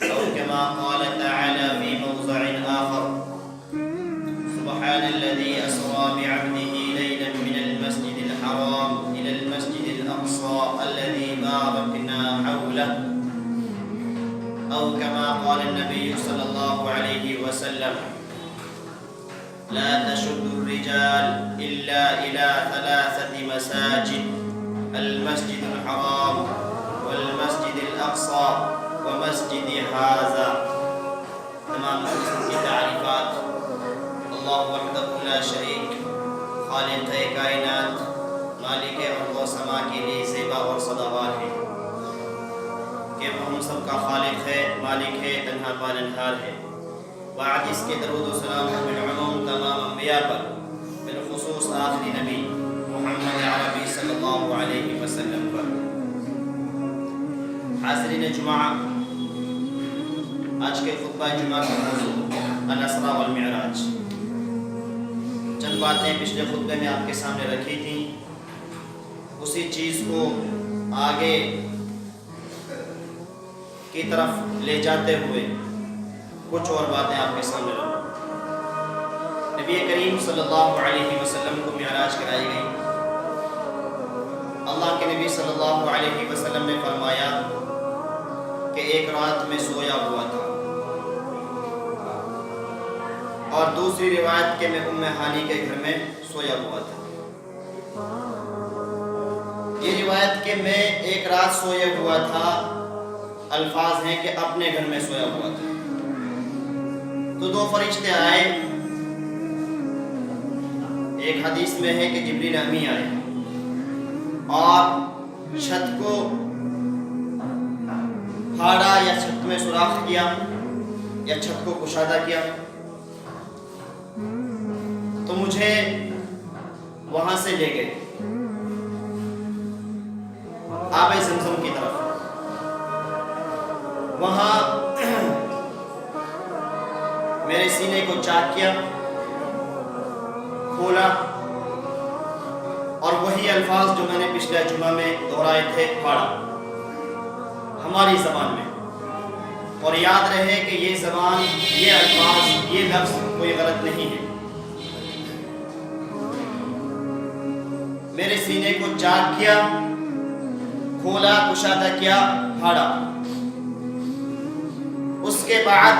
أو كما قال تعالى في موضع آخر سبحان الذي أسرى بعبده ليلا من المسجد الحرام إلى المسجد الأقصى الذي باركنا حوله أو كما قال النبي صلى الله عليه وسلم لا تشد الرجال إلا إلى 3 مساجد المسجد الحرام والمسجد الأقصى ومسجد هذا. تمام اسم کی تعریفات اللہ وحدہ لا شریک خالق کائنات مالک ارض و سما کے لیے زیبا اور سزاوار ہے کہ وہ ہم سب کا خالق ہے، مالک ہے، تنہا پالنہار ہے. بعد اس کے درود و سلام بالعموم تمام انبیاء پر، بالخصوص آخری نبی محمد عربی صلی اللہ علیہ وسلم پر. حاضرین جمعہ، آج کے خطبہ جمعہ کا موضوع الاسراء والمعراج. چند باتیں پچھلے خطبے میں آپ کے سامنے رکھی تھیں، اسی چیز کو آگے کی طرف لے جاتے ہوئے کچھ اور باتیں آپ کے سامنے رکھوں. نبی کریم صلی اللہ علیہ وسلم کو معراج کرائی گئی. اللہ کے نبی صلی اللہ علیہ وسلم نے فرمایا کہ ایک رات میں سویا ہوا تھا، اور دوسری روایت کہ میں ام ہانی کے گھر میں سویا ہوا تھا. یہ روایت کہ میں ایک رات سویا ہوا تھا، الفاظ ہیں کہ اپنے گھر میں سویا ہوا تھا. تو 2 فرشتے آئے. ایک حدیث میں ہے کہ جبریل امی آئے اور چھت کو پھاڑا یا چھت میں سوراخ کیا یا چھت کو کشادہ کیا، تو مجھے وہاں سے لے گئے آب زمزم کی طرف. وہاں میرے سینے کو چاک کیا، کھولا، اور وہی الفاظ جو میں نے پچھلے جمعہ میں دہرائے تھے پڑھا ہماری زبان میں. اور یاد رہے کہ یہ زبان، یہ الفاظ، یہ لفظ کوئی غلط نہیں ہے. میرے سینے کو چاک کیا، کھولا، کشادہ کیا، پھاڑا. اس کے بعد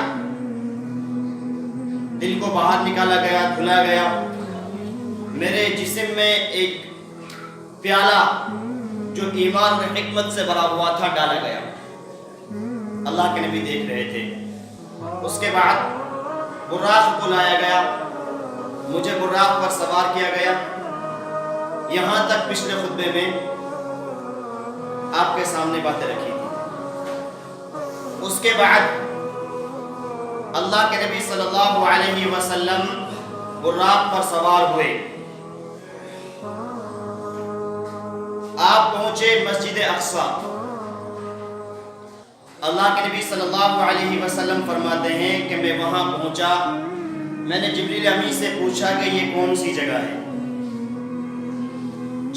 دل کو باہر نکالا گیا، دھلا گیا. میرے جسم میں ایک پیالہ جو ایمان اور حکمت سے بھرا ہوا تھا ڈالا گیا. اللہ کے نبی دیکھ رہے تھے. اس کے بعد براق کو لایا گیا، مجھے براق پر سوار کیا گیا. یہاں تک پچھلے خطبے میں آپ کے سامنے باتیں رکھی تھی. اس کے بعد اللہ کے نبی صلی اللہ علیہ وسلم براق پر سوار ہوئے. آپ پہنچے مسجد اقصی. اللہ کے نبی صلی اللہ علیہ وسلم فرماتے ہیں کہ میں وہاں پہنچا. میں نے جبریل امی سے پوچھا کہ یہ کون سی جگہ ہے.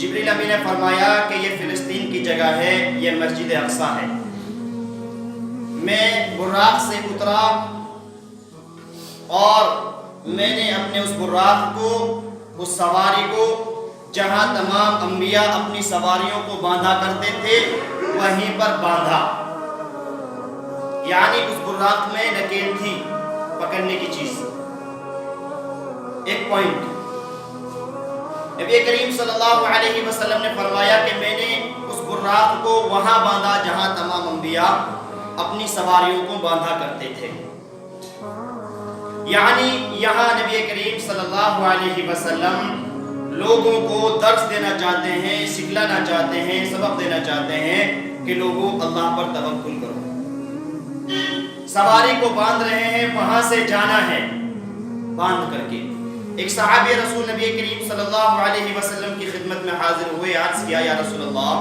جبریل امی نے فرمایا کہ یہ فلسطین کی جگہ ہے، یہ مسجد اقصی ہے. میں براق سے اترا اور میں نے اپنے اس براق کو، اس سواری کو، جہاں تمام انبیاء اپنی سواریوں کو باندھا کرتے تھے وہیں پر باندھا. یعنی اس براق میں نکیل تھی پکڑنے کی چیز. ایک پوائنٹ نبی کریم صلی اللہ علیہ وسلم نے فرمایا کہ میں نے اس براق کو وہاں باندھا جہاں تمام انبیاء اپنی سواریوں کو باندھا کرتے تھے. یعنی یہاں نبی کریم صلی اللہ علیہ وسلم لوگوں کو درس دینا چاہتے ہیں، سکھلانا چاہتے ہیں، سبق دینا چاہتے ہیں کہ لوگوں اللہ پر توکل کرو. سواری کو باندھ رہے ہیں، وہاں سے جانا ہے باندھ کر کے. ایک صحابی رسول نبی کریم صلی اللہ علیہ وسلم کی خدمت میں حاضر ہوئے. عرض کیا یا رسول اللہ،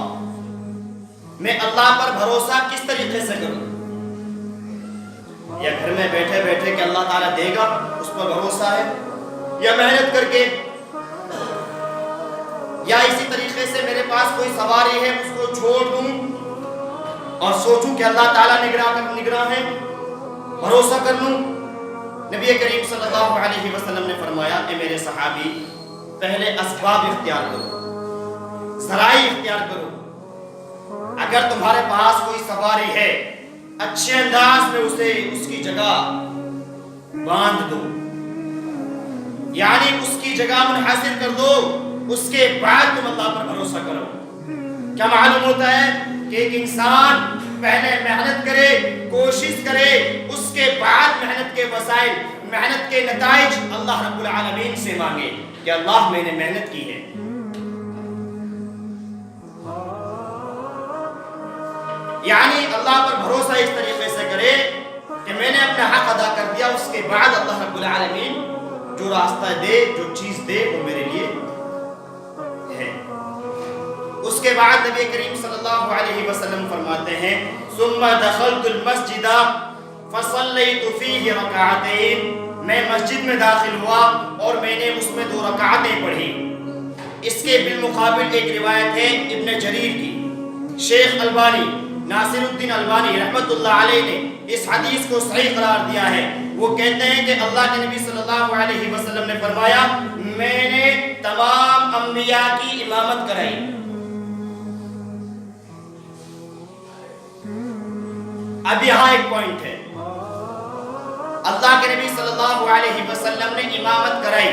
میں اللہ پر بھروسہ کس طریقے سے کروں؟ یا گھر میں بیٹھے بیٹھے کہ اللہ تعالیٰ دے گا اس پر بھروسہ ہے، یا محنت کر کے، یا اسی طریقے سے میرے پاس کوئی سواری ہے اس کو چھوڑ دوں اور سوچوں کہ اللہ تعالیٰ نگراں ہے. بھروسہ کر لوں؟ نبی کریم صلی اللہ علیہ وسلم نے فرمایا اے میرے صحابی پہلے اسباب اختیار کرو، ذرائع اختیار کرو۔ اگر تمہارے پاس کوئی سواری ہے اچھے انداز میں اسے اس کی جگہ باندھ دو، یعنی اس کی جگہ منحصر کر دو، اس کے بعد تم اللہ پر بھروسہ کرو۔ کیا معلوم ہوتا ہے کہ ایک انسان پہلے محنت کرے، کوشش کرے، اس کے بعد محنت کے وسائل، محنت کے نتائج اللہ رب العالمین سے مانگے کہ اللہ میں نے محنت کی ہے۔ یعنی اللہ پر بھروسہ اس طریقے سے کرے کہ میں نے اپنا حق ادا کر دیا، اس کے بعد اللہ رب العالمین جو راستہ دے، جو چیز دے وہ میرے لیے ہے۔ اس کے بعد نبی کریم صلی اللہ علیہ وسلم فرماتے ہیں ثم دخلت المسجد فصلیت فیہ رکعتین، میں مسجد میں داخل ہوا اور میں نے اس میں 2 رکعتیں پڑھی۔ اس کے بالمقابل ایک روایت ہے ابن جریر کی، شیخ البانی ناصر الدین البانی رحمت اللہ علیہ نے اس حدیث کو صحیح قرار دیا ہے۔ وہ کہتے ہیں کہ اللہ کے نبی صلی اللہ علیہ وسلم نے فرمایا میں نے تمام انبیاء کی امامت کرائی۔ اب یہاں ایک پوائنٹ ہے، اللہ کے نبی صلی اللہ علیہ وسلم نے امامت کرائی،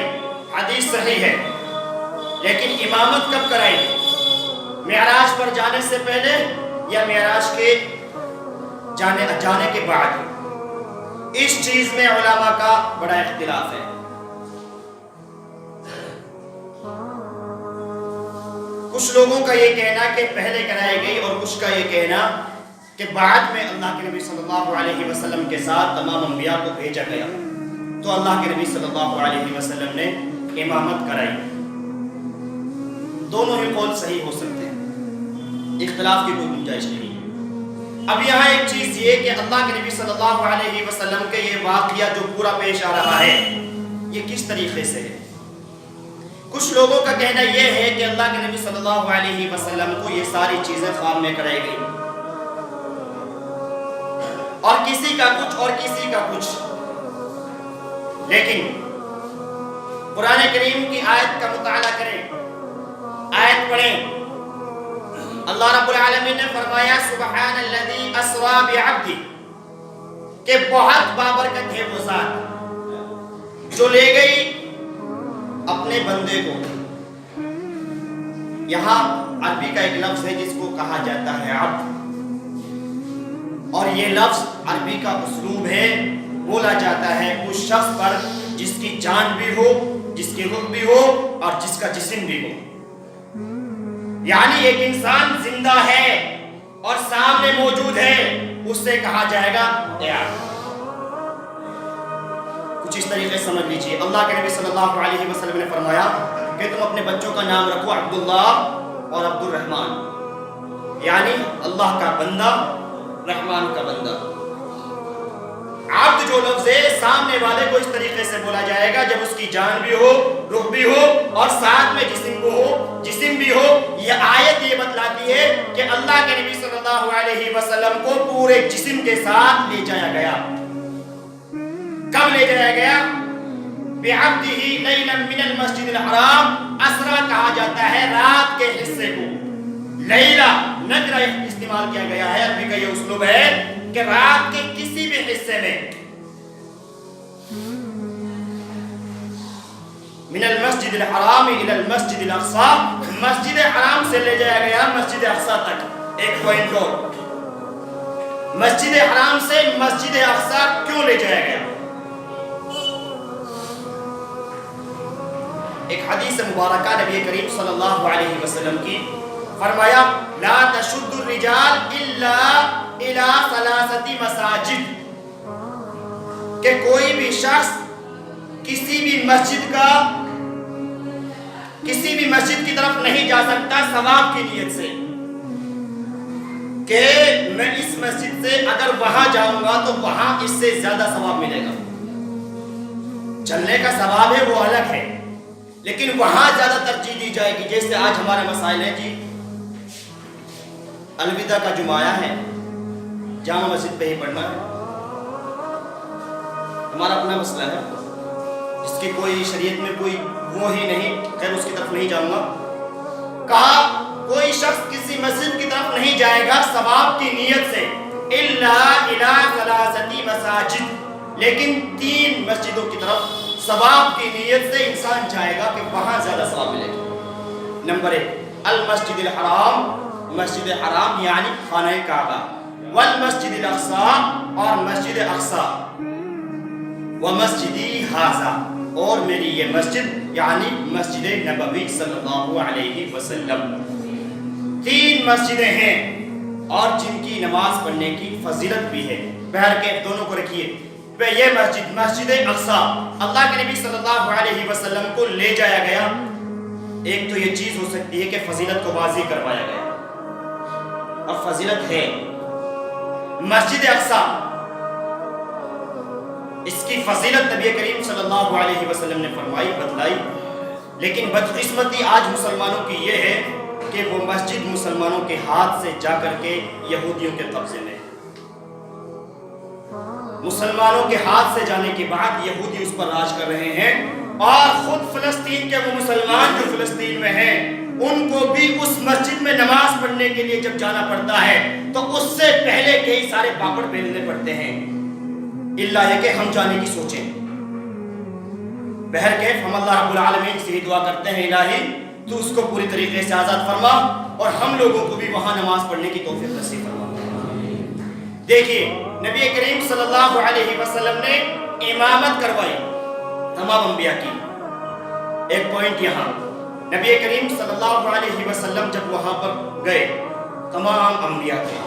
حدیث صحیح ہے، لیکن امامت کب کرائی؟ معراج پر جانے سے پہلے یا معراج کے جانے کے بعد؟ اس چیز میں علماء کا بڑا اختلاف ہے۔ کچھ لوگوں کا یہ کہنا کہ پہلے کرائی گئی اور کچھ کا یہ کہنا کہ بعد میں اللہ کے نبی صلی اللہ علیہ وسلم کے ساتھ تمام انبیاء کو بھیجا گیا تو اللہ کے نبی صلی اللہ علیہ وسلم نے امامت کرائی۔ دونوں ہی قول صحیح ہو سکتے ہیں، اختلاف کی کوئی گنجائش نہیں۔ اب یہاں ایک چیز یہ کہ اللہ کے نبی صلی اللہ علیہ وسلم کے یہ واقعہ جو پورا پیش آ رہا ہے یہ کس طریقے سے ہے؟ کچھ لوگوں کا کہنا یہ ہے کہ اللہ کے نبی صلی اللہ علیہ وسلم کو یہ ساری چیزیں خواب میں کرائی گئی، اور کسی کا کچھ اور کسی کا کچھ، لیکن قرآن کریم کی آیت کا مطالعہ کریں، آیت پڑھیں۔ اللہ رب العالمین نے فرمایا سبحان الذی اسری بعبدہ، کہ بہت بابرکت ہے وہ ذات جو لے گئی اپنے بندے کو۔ یہاں عربی کا ایک لفظ ہے جس کو کہا جاتا ہے عبد، اور یہ لفظ عربی کا اسلوب ہے، بولا جاتا ہے اس شخص پر جس کی جان بھی ہو، جس کی روح بھی ہو اور جس کا جسم بھی ہو۔ یعنی ایک انسان زندہ ہے اور سامنے موجود ہے، اس سے کہا جائے گا اے عبد۔ کچھ اس طریقے سمجھ لیجئے، اللہ کے نبی صلی اللہ علیہ وسلم نے فرمایا کہ تم اپنے بچوں کا نام رکھو عبداللہ اور عبد الرحمن، یعنی اللہ کا بندہ، رحمان کا بندہ۔ عبد جو لفظ ہے سامنے والے کو اس طریقے سے بولا جائے گا جب اس کی جان بھی ہو، روح بھی ہو اور ساتھ میں جسم بھی ہو۔ یہ آیت یہ بتلاتی ہے کہ اللہ کے نبی صلی اللہ علیہ وسلم کو پورے جسم کے ساتھ لے جایا گیا۔ کب لے جایا گیا؟ بعبدہ لیلا من المسجد الحرام، اسرا کہا جاتا ہے رات کے حصے کو، لیلا نکرہ استعمال کیا گیا ہے، عربی کا یہ اسلوب ہے کہ رات کے کسی بھی حصے میں، من المسجد الحرام الى المسجد الاقصی، مسجد حرام سے لے جایا گیا مسجد اقصی تک۔ ایک پوائنٹ اور، مسجد حرام سے مسجد اقصی کیوں لے جایا گیا؟ ایک حدیث مبارکہ نبی کریم صلی اللہ علیہ وسلم کی، فرمایا لا تشد الرجال الا الى ثلاثه مساجد، کہ کوئی بھی شخص کسی بھی مسجد کی طرف نہیں جا سکتا ثواب کی نیت سے، کہ میں اس مسجد سے اگر وہاں جاؤں گا تو وہاں اس سے زیادہ ثواب ملے گا۔ چلنے کا ثواب ہے وہ الگ ہے، لیکن وہاں زیادہ ترجیح دی جائے گی۔ جیسے آج ہمارے مسائل ہیں جی، الوداع کا جمعہ آیا ہے، جامع مسجد پہ ہی پڑھنا ہے، ہمارا اپنا مسئلہ ہے جس کی کوئی شریعت میں کوئی وہ ہی نہیں، خیر اس کی طرف نہیں جاؤں گا. کہا کوئی شخص کسی مسجد کی طرف نہیں جائے گا ثواب کی نیت سے الا الى ثلاثه مساجد، لیکن 3 مسجدوں کی طرف ثواب کی نیت سے انسان جائے گا کہ وہاں زیادہ ثواب ملے گا. نمبر 1 المسجد الحرام، مسجد حرام یعنی خانہ کعبہ، والمسجد الاقصی اور مسجد اقصی، ومسجدی ھذا اور میری یہ مسجد یعنی مسجد نبوی صلی اللہ علیہ وسلم. 3 مسجدیں ہیں اور جن کی نماز پڑھنے کی فضیلت بھی ہے. بہر کے دونوں کو رکھیے. یہ مسجد مسجد اقصی اللہ کے نبی صلی اللہ علیہ وسلم کو لے جایا گیا. ایک تو یہ چیز ہو سکتی ہے کہ فضیلت کو واضح کروایا گیا اور فضیلت ہے. مسجد اقصی اس کی فضیلت نبی کریم صلی اللہ علیہ وسلم نے فرمائی، بتلائی، لیکن بدقسمتی آج مسلمانوں کی یہ ہے کہ وہ مسجد مسلمانوں کے ہاتھ سے جا کر کے یہودیوں کے قبضے میں. مسلمانوں کے ہاتھ سے جانے کے بعد یہودی اس پر راج کر رہے ہیں، اور خود فلسطین کے وہ مسلمان جو فلسطین میں ہیں ان کو بھی اس مسجد میں نماز پڑھنے کے لیے جب جانا پڑتا ہے تو اس سے پہلے کئی سارے پاپڑ بیلنے پڑتے ہیں، اللہ یہ کہ ہم جانے کی سوچیں. بہرکیف ہم اللہ رب العالمین سے دعا کرتے ہیں الہی تو اس کو پوری طریقے سے آزاد فرما اور ہم لوگوں کو بھی وہاں نماز پڑھنے کی توفیق نصیب فرما. دیکھیے نبی کریم صلی اللہ علیہ وسلم نے امامت کروائی تمام انبیاء کی. ایک پوائنٹ یہاں، نبی کریم صلی اللہ علیہ وسلم جب وہاں پر گئے تمام انبیاء تھے،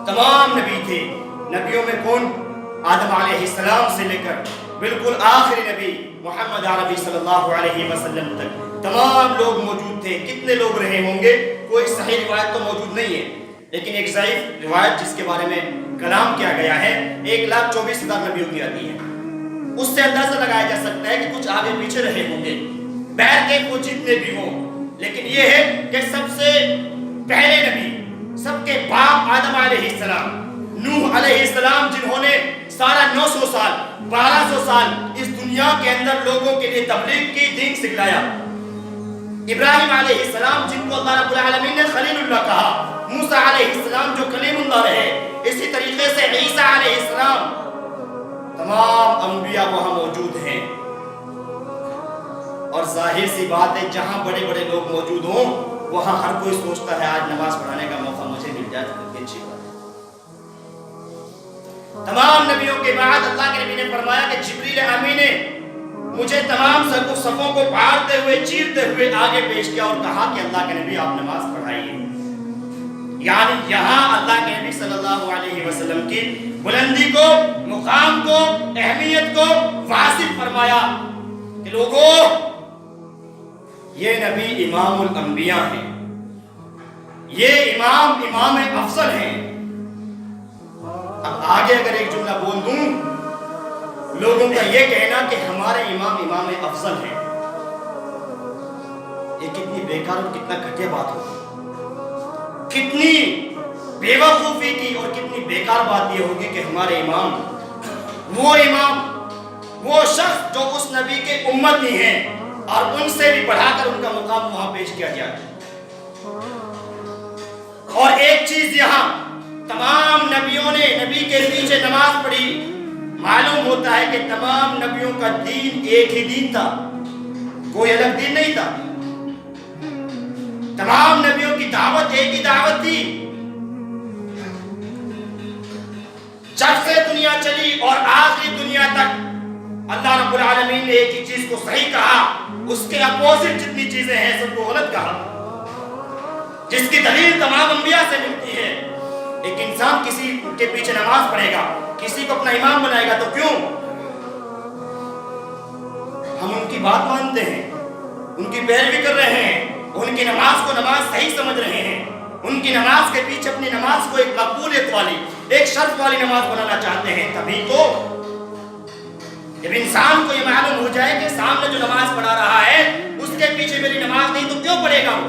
تمام نبی تھے. نبیوں میں کون؟ آدم علیہ السلام سے لے کر بالکل آخری نبی محمد عربی صلی اللہ علیہ وسلم تک تمام لوگ موجود تھے. کتنے لوگ رہے ہوں گے کوئی صحیح روایت تو موجود نہیں ہے، لیکن ایک ضعیف روایت جس کے بارے میں کلام کیا گیا ہے 1,24,000 نبیوں کی آتی ہے. اس سے اندازہ لگایا جا سکتا ہے کہ کچھ آگے پیچھے رہے ہوں گے، بہر کے وہ جتنے بھی ہوں. لیکن یہ ہے کہ سب سے پہلے نبی، سب کے باپ آدم علیہ السلام، نوح علیہ السلام جنہوں نے سارا 900 سال 1200 سال اس دنیا کے اندر لوگوں کے لیے تبلیغ کی، دین سکھلایا. ابراہیم علیہ السلام جن کو اللہ رب العالمین نے خلیل اللہ کہا، موسیٰ علیہ السلام جو کلیم اللہ رہے، اسی طریقے سے عیسیٰ علیہ السلام، تمام انبیاء وہاں موجود ہیں. اور ظاہر سی بات ہے جہاں بڑے بڑے لوگ موجود ہوں وہاں ہر کوئی سوچتا ہے آج نماز پڑھانے کا موقع مجھے مل جائے تو کتنی اچھی بات ہے. تمام نبیوں کے بعد اللہ کے نبی نے فرمایا کہ جبریل امین نے مجھے تمام صفوں کو پھاڑتے ہوئے چیرتے ہوئے آگے پیش کیا اور کہا کہ اللہ کے نبی آپ نماز پڑھائیے. یعنی یہاں اللہ کے نبی صلی اللہ علیہ وسلم کی بلندی کو، مقام کو، اہمیت کو واضح فرمایا کہ لوگوں یہ نبی امام الانبیاء ہیں، یہ امام افضل ہیں. اب آگے اگر ایک جملہ بول دوں، لوگوں کا یہ کہنا کہ ہمارے امام افضل ہیں، یہ کتنی بیکار اور کتنا گھٹیا بات ہوگی، کتنی بے وقوفی کی اور کتنی بیکار بات یہ ہوگی کہ ہمارے امام، وہ شخص جو اس نبی کے امتی ہیں اور ان سے بھی بڑھا کر ان کا مقام وہاں پیش کیا جائے. اور ایک چیز یہاں تمام نبیوں نے نبی کے پیچھے نماز پڑھی، معلوم ہوتا ہے کہ تمام نبیوں کا دین ایک ہی دین تھا، کوئی الگ دین نہیں تھا. تمام نبیوں کی دعوت ایک ہی دعوت تھی. جب سے دنیا چلی اور آخری دنیا تک اللہ رب العالمین نے ایک ہی چیز کو صحیح کہا، اس کے اپوزٹ جتنی چیزیں ہیں سب کو غلط کہا، جس کی دلیل تمام انبیاء سے ملتی ہے. ایک انسان کسی کے پیچھے نماز پڑھے گا، کسی کو اپنا امام بنائے گا تو کیوں؟ ہم ان کی بات مانتے ہیں، ان کی پیروی کر رہے ہیں، ان کی نماز کو نماز صحیح سمجھ رہے ہیں، ان کی نماز کے پیچھے اپنی نماز کو ایک مقبولیت والی، ایک شرف والی نماز بنانا چاہتے ہیں. تبھی تو جب انسان کو یہ معلوم ہو جائے کہ سامنے جو نماز پڑھا رہا ہے اس کے پیچھے میری نماز نہیں تو کیوں پڑھے گا وہ؟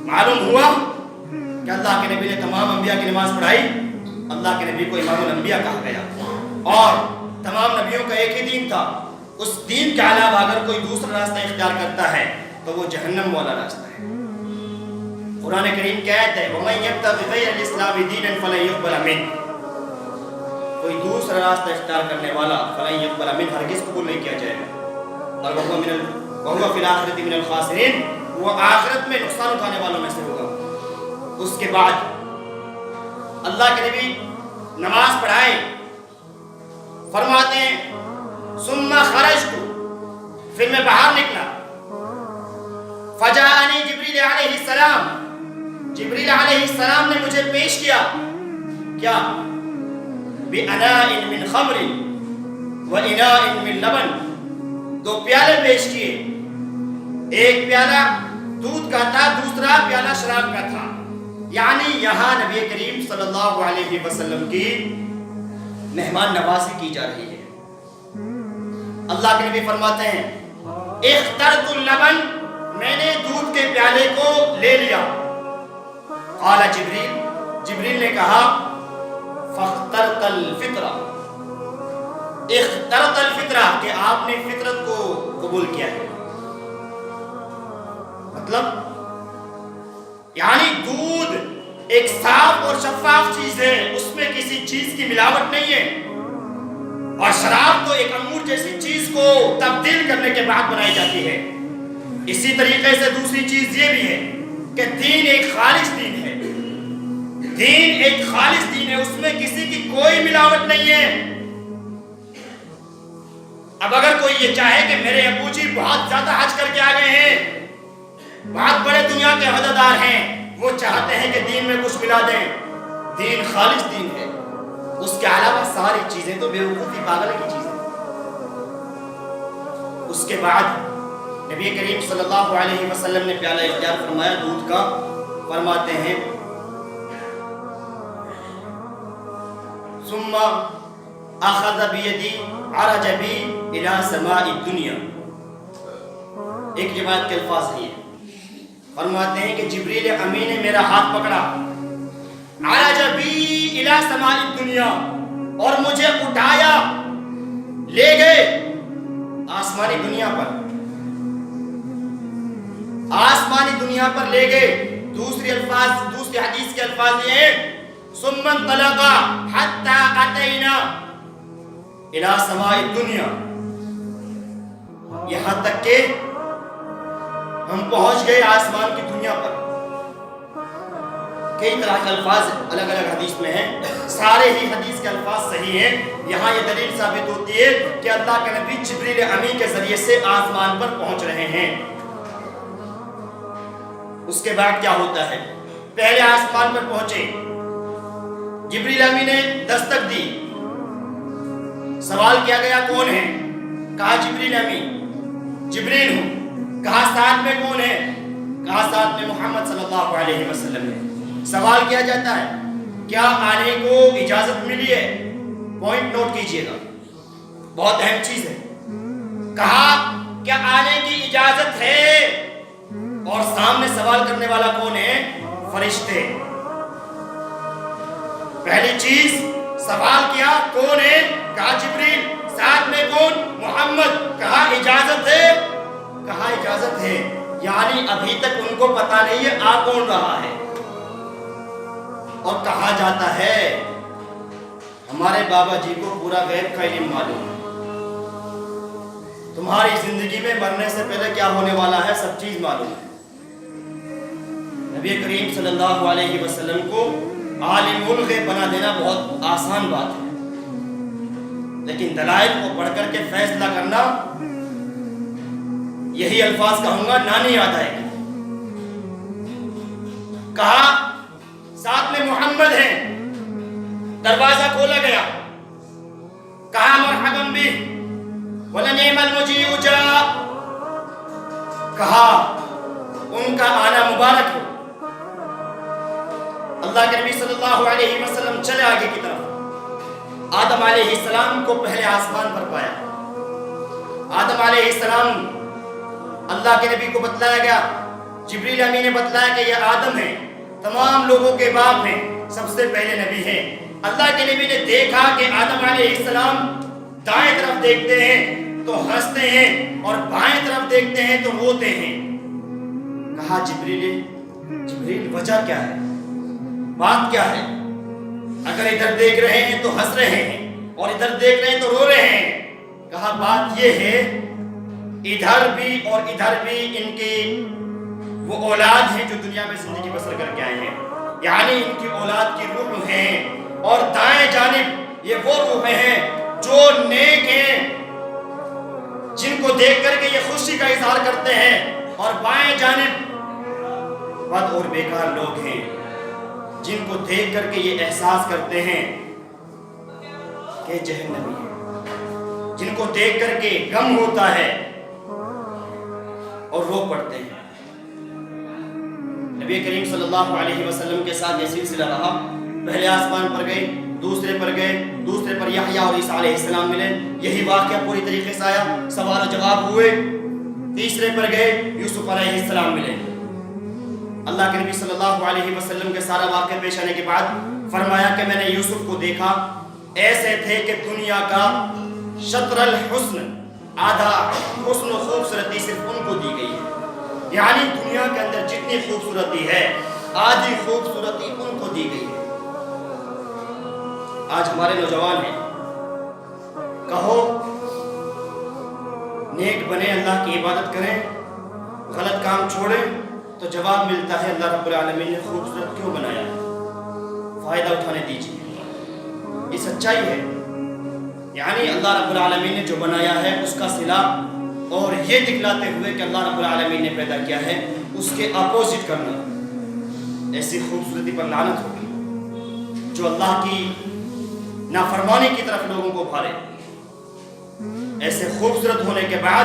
معلوم ہوا کہ اللہ کے نبی نے تمام انبیاء کی نماز پڑھائی اللہ کے نبی کو امام الانبیاء کہا گیا، اور تمام نبیوں کا ایک ہی دین تھا، اس دین کے علاوہ اگر کوئی دوسرا راستہ اختیار کرتا ہے تو وہ جہنم والا راستہ ہے۔ قرآن کریم کی آیت ہے وَمَن يَبْتَغِ غَيْرَ الْإِسْلَامِ دِينًا فَلَن يُقْبَلَ مِنْهُ، کوئی دوسرا راستہ اختیار کرنے والا فَلَن يُقْبَلَ مِنْهُ ہرگز قبول نہیں کیا جائے گا، اور وَهُوَ فِي الْآخِرَةِ مِنَ الْخَاسِرِينَ، وہ آخرت میں نقصان اٹھانے والوں میں سے ہوگا۔ اس کے بعد اللہ کے نبی نماز پڑھائے، فرماتے ہیں ثم خرجت، پھر میں باہر نکلا، فجاءنی جبریل علیہ السلام، جبریل علیہ السلام نے مجھے پیش کیا کیا؟ بِأَنَاءٍ مِّن خَمْرٍ وَإِنَاءٍ مِّن لَبَنٍ، دو پیالے پیش کیے، ایک پیالہ دودھ کا تھا، دوسرا پیالہ شراب کا تھا۔ یعنی یہاں نبی کریم صلی اللہ علیہ وسلم کی مہمان نوازی کی جا رہی ہے۔ اللہ کے نبی فرماتے ہیں اخترت اللبن، میں نے دودھ کے پیالے کو لے لیا۔ قال جبریل، جبریل نے کہا فاخترت الفطرہ، اخترت الفطرہ، کہ آپ نے فطرت کو قبول کیا ہے۔ مطلب یعنی دودھ ایک صاف اور شفاف چیز ہے، اس میں کسی چیز کی ملاوٹ نہیں ہے، اور شراب تو ایک انگور جیسی چیز کو تبدیل کرنے کے بعد بنائی جاتی ہے۔ اسی طریقے سے دوسری چیز یہ بھی ہے کہ دین ایک خالص دین ہے، دین ایک خالص دین ہے، اس میں کسی کی کوئی ملاوٹ نہیں ہے۔ اب اگر کوئی یہ چاہے کہ میرے ابو جی بہت زیادہ حج کر کے آ گئے ہیں، بہت بڑے دنیا کے عہدیدار ہیں، وہ چاہتے ہیں کہ دین میں کچھ ملا دیں، دین خالص دین ہے، اس کے علاوہ ساری چیزیں تو بیوقوفی پاگل کی چیزیں۔ اس کے بعد نبی کریم صلی اللہ علیہ وسلم نے پیالہ اختیار فرمایا دودھ کا، فرماتے ہیں ثم اخذ بیدی عرج بی الى سماء الدنیا، ایک روایت کے الفاظ ہیں، فرماتے ہیں کہ جبریل امین نے میرا ہاتھ پکڑا، عرج بی الى سماء الدنیا، اور مجھے اٹھایا، لے گئے آسمانی دنیا پر، آسمانی دنیا پر لے گئے۔ دوسری حدیث کے الفاظ یہ ہیں ثم انطلق حتى اتينا الى سماء الدنیا، یہاں تک کہ ہم پہنچ گئے آسمان کی دنیا پر۔ کئی طرح کے الفاظ الگ الگ حدیث میں ہیں، سارے ہی حدیث کے الفاظ صحیح ہیں۔ یہاں یہ دلیل ثابت ہوتی ہے کہ اللہ کے نبی جبریل امی کے ذریعے سے آسمان پر پہنچ رہے ہیں۔ اس کے بعد کیا ہوتا ہے؟ پہلے آسمان پر پہنچے، جبریل امی نے دستک دی، سوال کیا گیا کون ہے؟ کہا جبریل امی، جبریل ہوں۔ کہا ساتھ میں کون ہے؟ کہا ساتھ میں محمد صلی اللہ علیہ وسلم ہے۔ سوال کیا جاتا ہے کیا آنے کو اجازت ملی ہے؟ پوائنٹ نوٹ کیجئے گا، بہت اہم چیز ہے۔ کہا کیا آنے کی اجازت ہے؟ اور سامنے سوال کرنے والا کون ہے؟ فرشتے۔ پہلی چیز سوال کیا کون ہے؟ کہا جبریل۔ ساتھ میں کون؟ محمد۔ کہا اجازت ہے؟ کہا اجازت ہے، یعنی ابھی تک ان کو پتا نہیں ہے آ کون رہا ہے۔ اور کہا جاتا ہے ہمارے بابا جی کو پورا غیب کا علم معلوم ہے، تمہاری زندگی میں مرنے سے پہلے کیا ہونے والا ہے سب چیز معلوم ہے۔ نبی کریم صلی اللہ علیہ وسلم کو عالم الغیب بنا دینا بہت آسان بات ہے، لیکن دلائل کو پڑھ کر کے فیصلہ کرنا، یہی الفاظ کہوں گا نانی یاد آئے گی۔ کہا ساتھ میں محمد ہیں، دروازہ کھولا گیا، کہا مرحبا بہ ولنعم المجیء جاء، کہا ان کا آنا مبارک ہو۔ اللہ کے نبی صلی اللہ علیہ وسلم چلے آگے کی طرف، آدم علیہ السلام کو پہلے آسمان پر پایا۔ آدم علیہ السلام اللہ کے نبی کو بتلایا گیا، جبریل امین نے بتلایا کہ یہ آدم ہیں، تمام لوگوں کے باپ ہیں، سب سے پہلے نبی ہیں۔ اللہ کے نبی نے دیکھا کہ آدم علیہ السلام دائیں طرف دیکھتے ہیں تو ہنستے ہیں اور بائیں طرف دیکھتے ہیں تو روتے ہیں. کہا جبریل وجہ کیا ہے، بات کیا ہے؟ اگر ادھر دیکھ رہے ہیں تو ہنس رہے ہیں اور ادھر دیکھ رہے ہیں تو رو رہے ہیں. کہا بات یہ ہے ادھر بھی اور ادھر بھی ان کی وہ اولاد ہیں جو دنیا میں زندگی بسر کر کے آئے ہیں، یعنی ان کی اولاد کی روح ہیں، اور دائیں جانب یہ وہ روح ہیں جو نیک ہیں جن کو دیکھ کر کے یہ خوشی کا اظہار کرتے ہیں، اور بائیں جانب بد اور بیکار لوگ ہیں جن کو دیکھ کر کے یہ احساس کرتے ہیں کہ جہنمی ہے، جن کو دیکھ کر کے غم ہوتا ہے اور رو پڑتے ہیں. نبی کریم صلی اللہ علیہ وسلم کے ساتھ یہ سلسلہ رہا. پہلے آسمان پر گئے، دوسرے پر گئے، دوسرے پر یحییٰ اور عیسیٰ علیہ السلام ملے، یہی واقعہ پوری طریقے سے آیا، سوال و جواب ہوئے. تیسرے پر گئے، یوسف علیہ السلام ملے. اللہ کے نبی صلی اللہ علیہ وسلم کے سارا واقعہ پیش آنے کے بعد فرمایا کہ میں نے یوسف کو دیکھا، ایسے تھے کہ دنیا کا شطر الحسن، آدھا حسن و خوبصورتی صرف ان کو دی گئی ہے، یعنی دنیا کے اندر جتنی خوبصورتی ہے آدھی خوبصورتی ان کو دی گئی ہے. آج ہمارے نوجوان ہیں، کہو نیک بنے، اللہ کی عبادت کریں، غلط کام چھوڑیں، تو جواب ملتا ہے اللہ رب العالمین نے خوبصورت کیوں بنایا ہے، فائدہ اٹھانے دیجیے. یہ سچائی ہے، یعنی اللہ رب العالمین نے جو بنایا ہے اس کا صلہ، اور یہ دکھلاتے ہوئے کہ اللہ رب العالمین نے پیدا کیا ہے اس کے اپوزٹ کرنا، ایسی خوبصورتی پر لعنت ہوگی جو اللہ کی نافرمانی کی طرف لوگوں کو بھارے. ایسے خوبصورت ہونے کے بعد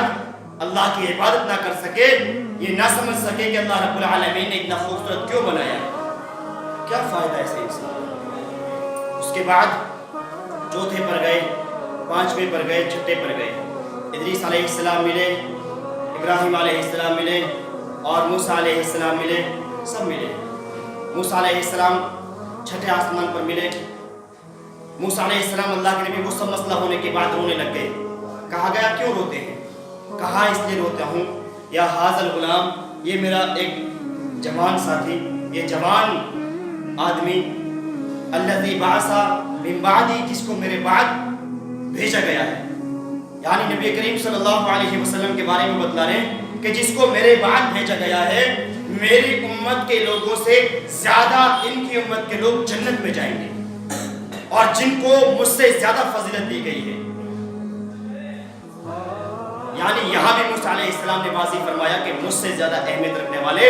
اللہ کی عبادت نہ کر سکے، یہ نہ سمجھ سکے کہ اللہ رب العالمین نے اتنا خوبصورت کیوں بنایا ہے، کیا فائدہ ایسے انسان. اس کے بعد چوتھے پر گئے، پانچویں پر گئے، چھٹے پر گئے. ادریس علیہ السلام ملے، ابراہیم علیہ السلام ملے، اور موسیٰ علیہ السلام ملے، سب ملے. موسیٰ علیہ السلام چھٹے آسمان پر ملے. موسیٰ علیہ السلام اللہ کے نبی وہ سب مسئلہ ہونے کے بعد رونے لگ گئے. کہا گیا کیوں روتے ہیں؟ کہا اس لیے روتا ہوں یا حاضر غلام، یہ میرا ایک جوان ساتھی، یہ جوان آدمی، الذی بعث من بعدی، جس کو میرے بعد بھیجا گیا ہے، یعنی نبی کریم صلی اللہ علیہ وسلم کے بارے میں بتلا رہے ہیں کہ جس کو میرے بعد بھیجا گیا ہے، میری امت کے لوگوں سے زیادہ ان کی امت کے لوگ جنت میں جائیں گے، اور جن کو مجھ سے زیادہ فضیلت دی گئی ہے. یعنی یہاں بھی موسیٰ علیہ السلام نے واضح فرمایا کہ مجھ سے زیادہ اہمیت رکھنے والے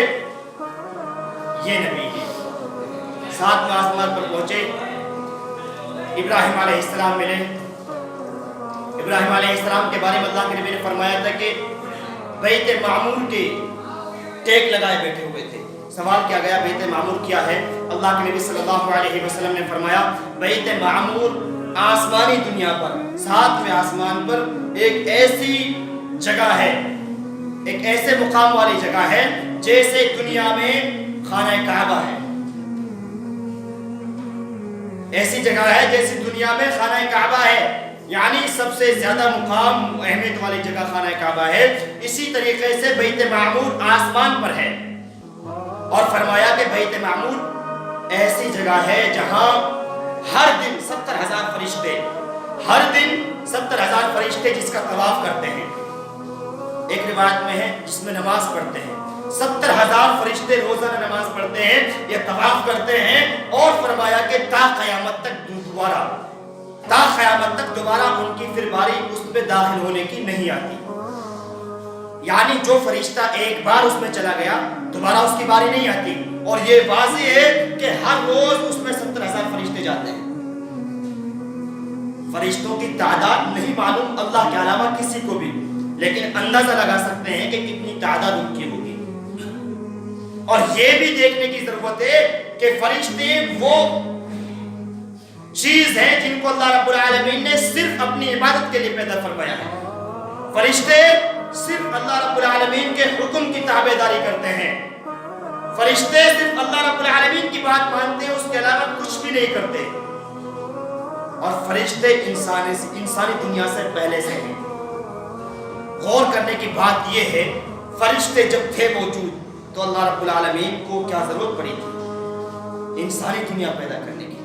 یہ نبی ہیں. ساتویں آسمان پر پہنچے، ابراہیم علیہ السلام ملے. ابراہیم علیہ السلام کے بارے میں اللہ کے نبی نے فرمایا تھا کہ بیت معمور کے ٹیک لگائے بیٹھے ہوئے تھے. سوال کیا گیا بیت معمور کیا ہے؟ اللہ کے نبی صلی اللہ علیہ وسلم نے فرمایا بیت معمور آسمانی دنیا پر، ساتویں آسمان پر ایک ایسی جگہ ہے، ایک ایسے مقام والی جگہ ہے جیسے دنیا میں خانہ کعبہ ہے. ایسی جگہ ہے جیسے دنیا میں خانہ کعبہ ہے، یعنی سب سے زیادہ مقام اہمیت والی جگہ خانہ کعبہ ہے. اسی طریقے سے بیت معمور آسمان پر ہے، اور فرمایا کہ بیت معمور ایسی جگہ ہے جہاں ہر دن 70,000 فرشتے، ہر دن 70,000 فرشتے جس کا طواف کرتے ہیں. ایک روایت میں ہے جس میں نماز پڑھتے ہیں، 70,000 فرشتے روزانہ نماز پڑھتے ہیں، یہ طواف کرتے ہیں. اور فرمایا کہ تا قیامت تک دوبارہ ان کی پھر باری اس میں داخل ہونے کی نہیں آتی. یعنی جو فرشتہ ایک بار اس میں چلا گیا دوبارہ اس کی باری نہیں آتی. اور یہ واضح ہے کہ ہر روز اس میں 70,000 فرشتے جاتے ہیں. فرشتوں کی تعداد نہیں معلوم اللہ کے علاوہ کسی کو بھی، لیکن اندازہ لگا سکتے ہیں کہ کتنی تعداد ان کی ہوگی. اور یہ بھی دیکھنے کی ضرورت ہے کہ فرشتے وہ چیز ہے جن کو اللہ رب العالمین نے صرف اپنی عبادت کے لیے پیدا فرمایا ہے. فرشتے صرف اللہ رب العالمین کے حکم کی تابعداری کرتے ہیں. فرشتے صرف اللہ رب العالمین کی بات مانتے ہیں، اس کے علاوہ کچھ بھی نہیں کرتے. اور فرشتے انسانی دنیا سے پہلے سے ہیں۔ غور کرنے کی بات یہ ہے، فرشتے جب تھے موجود تو اللہ رب العالمین کو کیا ضرورت پڑی تھی؟ انسانی دنیا پیدا کرنے کی،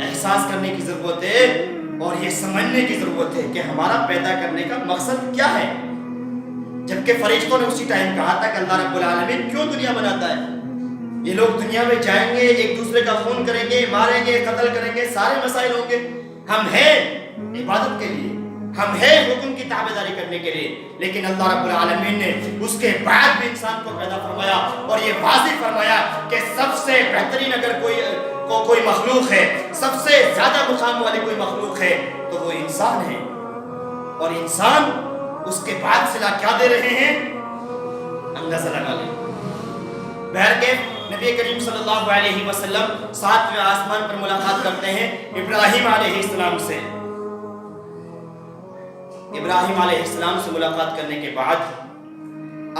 احساس کرنے کی ضرورت ہے اور یہ سمجھنے کی ضرورت ہے کہ ہمارا پیدا کرنے کا مقصد کیا ہے۔ جبکہ فرشتوں نے اسی ٹائم کہا تھا کہ اللہ رب العالمین کیوں دنیا بناتا ہے؟ یہ لوگ دنیا میں جائیں گے، ایک دوسرے کا خون کریں گے، ماریں گے، قتل کریں گے، سارے مسائل ہوں گے۔ ہم ہیں عبادت کے لیے، ہم ہیں حکم کی تابعداری کرنے کے لیے، لیکن اللہ رب العالمین نے اس کے بعد بھی انسان کو پیدا فرمایا اور یہ واضح فرمایا کہ سب سے بہترین اگر کوئی مخلوق ہے، سب سے زیادہ مقام والی کوئی مخلوق ہے تو وہ انسان ہے۔ اور انسان اس کے بعد صلہ کیا دے رہے ہیں؟ اندازہ لگا لیں۔ بہرکیف نبی کریم صلی اللہ علیہ وسلم 7ویں آسمان پر ملاقات کرتے ہیں ابراہیم علیہ السلام سے۔ ابراہیم علیہ السلام سے ملاقات کرنے کے بعد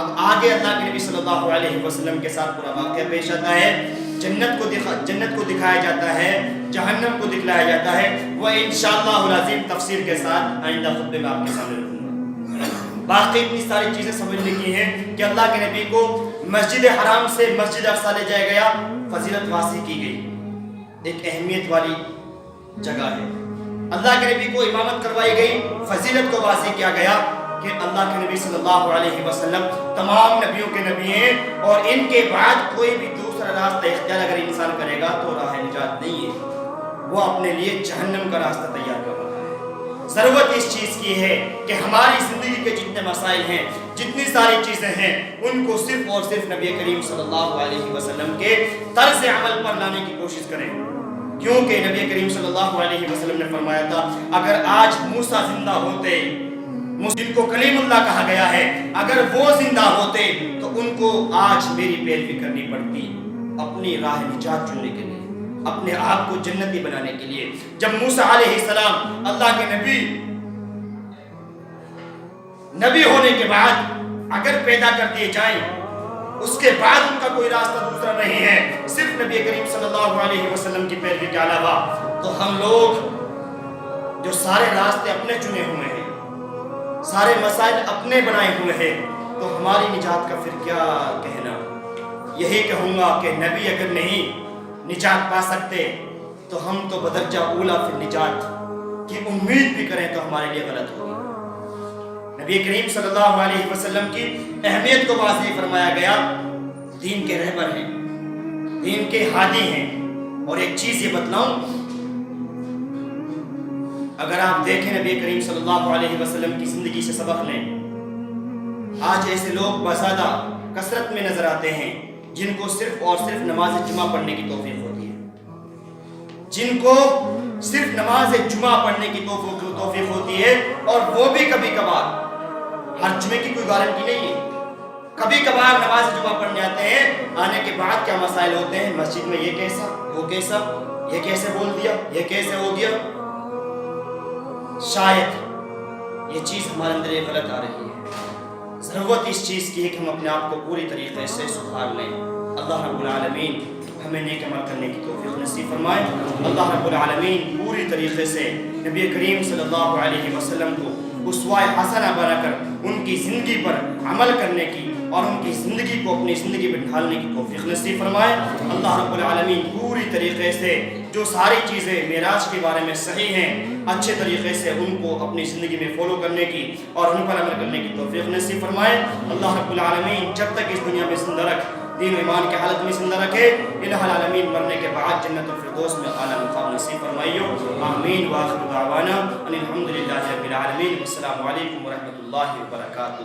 اب آگے اللہ کے نبی صلی اللہ علیہ وسلم کے ساتھ پورا واقعہ پیش آتا ہے۔ جنت کو دکھایا جاتا ہے، جہنم کو دکھلایا جاتا ہے۔ وہ انشاءاللہ العظیم تفسیر کے ساتھ آئندہ خطبے میں آپ کے سامنے رکھوں گا۔ باقی اتنی ساری چیزیں سمجھنے کی ہیں کہ اللہ کے نبی کو مسجد حرام سے مسجد اقصی لے جایا گیا، فضیلت واضح کی گئی، ایک اہمیت والی جگہ ہے۔ اللہ کے نبی کو امامت کروائی گئی، فضیلت کو واضح کیا گیا کہ اللہ کے نبی صلی اللہ علیہ وسلم تمام نبیوں کے نبی ہیں اور ان کے بعد کوئی بھی دوسرا راستہ اختیار اگر انسان کرے گا تو راہ نجات نہیں ہے، وہ اپنے لیے جہنم کا راستہ تیار کر رہا ہے۔ ضرورت اس چیز کی ہے کہ ہماری زندگی کے جتنے مسائل ہیں، جتنی ساری چیزیں ہیں، ان کو صرف اور صرف نبی کریم صلی اللہ علیہ وسلم کے طرز عمل پر لانے کی کوشش کریں، کیونکہ نبی کریم صلی اللہ علیہ وسلم نے فرمایا تھا اگر آج موسیٰ زندہ ہوتے، جن کو کلیم اللہ کہا گیا ہے، اگر وہ زندہ ہوتے تو ان کو آج میری پیروی کرنی پڑتی اپنی راہ نجات چننے کے لیے، اپنے آپ کو جنتی بنانے کے لیے۔ جب موسیٰ علیہ السلام اللہ کے نبی ہونے کے بعد اگر پیدا کر دیے جائیں، اس کے بعد ان کا کوئی راستہ دوسرا نہیں ہے صرف نبی کریم صلی اللہ علیہ وسلم کی پیروی کے علاوہ، تو ہم لوگ جو سارے راستے اپنے چنے ہوئے ہیں، سارے مسائل اپنے بنائے ہوئے ہیں، تو ہماری نجات کا پھر کیا کہنا؟ یہی کہوں گا کہ نبی اگر نہیں نجات پا سکتے تو ہم تو بدرجہ اولا پھر نجات کی امید بھی کریں تو ہمارے لیے غلط ہوگی۔ نبی کریم صلی اللہ علیہ وسلم کی اہمیت کو واضح فرمایا گیا، دین کے رہبر ہیں، دین کے ہادی ہیں۔ اور ایک چیز یہ بتلاؤں، اگر آپ دیکھیں نبی کریم صلی اللہ علیہ وسلم کی زندگی سے سبق لیں، آج ایسے لوگ بزیادہ کثرت میں نظر آتے ہیں جن کو صرف اور صرف نماز جمعہ پڑھنے کی توفیق ہوتی ہے، جن کو صرف نماز جمعہ پڑھنے کی توفیق ہوتی ہے، اور وہ بھی کبھی کبھار، ہر جمعے کی کوئی گارنٹی نہیں ہے، کبھی کبھار نماز جمعہ پڑھنے آتے ہیں، آنے کے بعد کیا مسائل ہوتے ہیں، مسجد میں یہ کیسا، وہ کیسا، یہ کیسے بول دیا، یہ کیسے ہو گیا۔ شاید یہ چیز ہمارے اندر ایک غلط آ رہی ہے۔ ضرورت اس چیز کی ہے کہ ہم اپنے آپ کو پوری طریقے سے سدھار لیں۔ اللہ رب العالمین ہمیں نیک عمل کرنے کی توفیق نصیب فرمائے۔ اللہ رب العالمین پوری طریقے سے نبی کریم صلی اللہ علیہ وسلم کو اسوہ حسنہ بنا کر ان کی زندگی پر عمل کرنے کی اور ان کی زندگی کو اپنی زندگی میں ڈھالنے کی توفیق نصیب فرمائے۔ اللہ رب العالمین پوری طریقے سے جو ساری چیزیں معراج کے بارے میں صحیح ہیں، اچھے طریقے سے ان کو اپنی زندگی میں فالو کرنے کی اور ان پر عمل کرنے کی توفیق نصیب فرمائے۔ اللہ رب العالمین جب تک اس دنیا میں زندہ رکھ، دین و ایمان کی حالت میں زندہ رکھے، الہ العالمین مرنے کے بعد جنت الفردوس میں اعلیٰ مقام نصیب فرمائیو۔ آمین۔ وآخر دعوانا ان الحمد للہ رب العالمین۔ السلام علیکم ورحمۃ اللہ وبرکاتہ۔